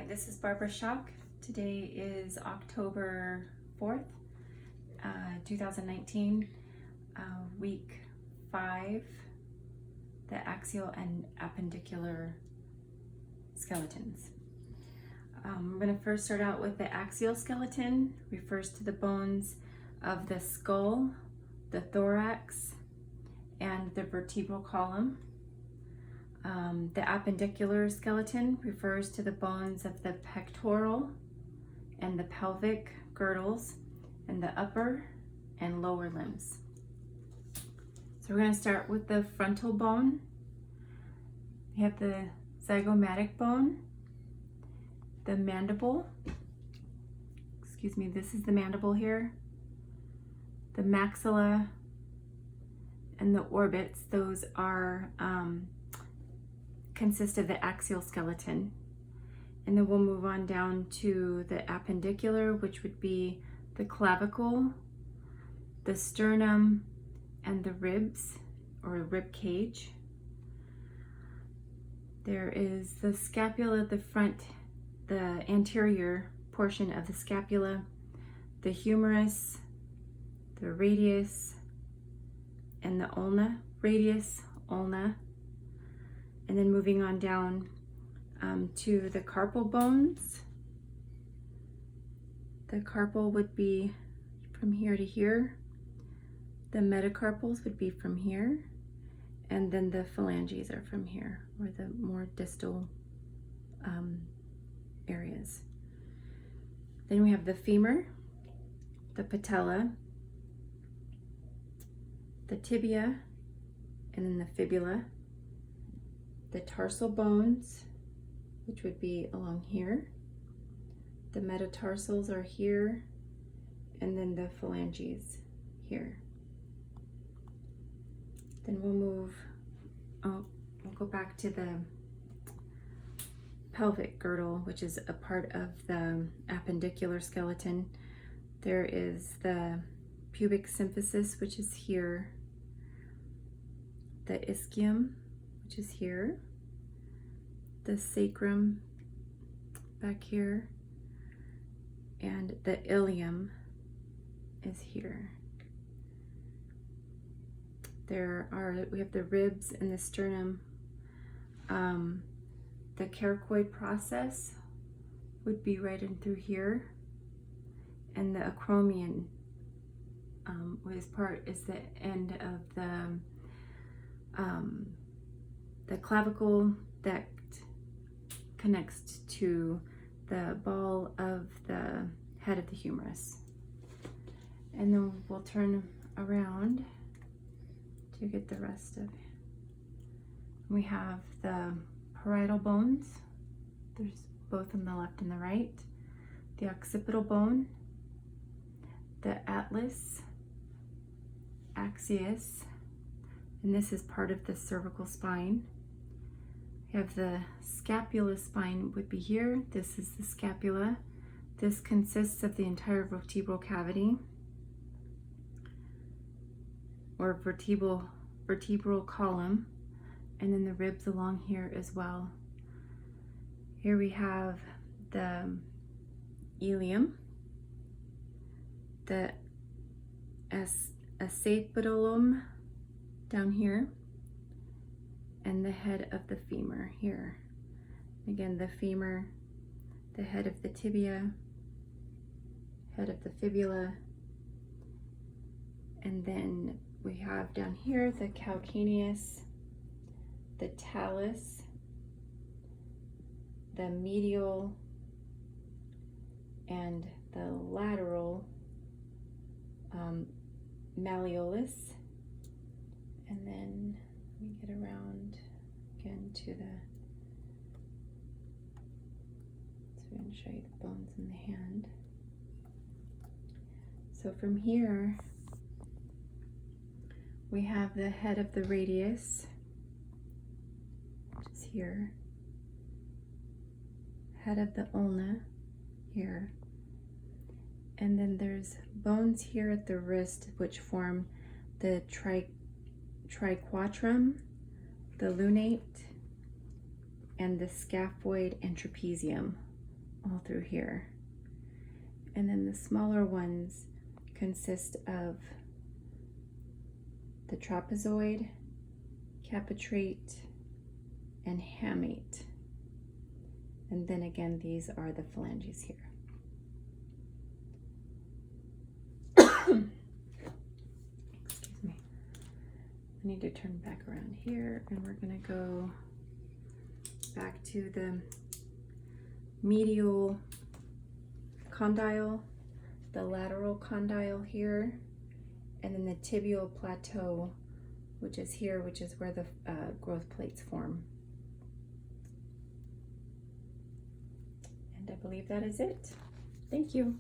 This is Barbara Schock. Today is October 4th, 2019, week 5, the axial and appendicular skeletons. I'm going to first start out with the axial skeleton. Refers to the bones of the skull, the thorax, and the vertebral column. The appendicular skeleton refers to the bones of the pectoral and the pelvic girdles and the upper and lower limbs. So we're going to start with the frontal bone. We have the zygomatic bone, the mandible. This is the mandible here. The maxilla and the orbits, those are consist of the axial skeleton. And then we'll move on down to the appendicular, which would be the clavicle, the sternum, and the ribs or rib cage. There is the scapula at the front, the anterior portion of the scapula, the humerus, the radius, and the ulna, radius, ulna. And then moving on down to the carpal bones. The carpal would be from here to here. The metacarpals would be from here. And then the phalanges are from here, or the more distal areas. Then we have the femur, the patella, the tibia, and then the fibula. The tarsal bones, which would be along here. The metatarsals are here, and then the phalanges here. Then we'll go back to the pelvic girdle, which is a part of the appendicular skeleton. There is the pubic symphysis, which is here. The ischium, which is here, the sacrum back here, and the ilium is here. We have the ribs and the sternum. The coracoid process would be right in through here, and the acromion is the end of the clavicle that connects to the ball of the head of the humerus. And then we'll turn around to get the rest of it. We have the parietal bones. There's both on the left and the right. The occipital bone, the atlas, axius, and this is part of the cervical spine. We have the scapula spine would be here. This is the scapula. This consists of the entire vertebral cavity or vertebral column, and then the ribs along here as well. Here we have the ilium, the acipitulum down here, and the head of the femur here. Again, the femur, the head of the tibia, head of the fibula, and then we have down here the calcaneus, the talus, the medial, and the lateral malleolus. And then we get around again to so I'm going to show you the bones in the hand. So from here, we have the head of the radius, which is here, head of the ulna here, and then there's bones here at the wrist which form the triquetrum, the lunate, and the scaphoid and trapezium all through here. And then the smaller ones consist of the trapezoid, capitrate, and hamate. And then again, these are the phalanges here. Excuse me. I need to turn back around here, and we're gonna go back to the medial condyle, the lateral condyle here, and then the tibial plateau, which is here, which is where the growth plates form. And I believe that is it. Thank you.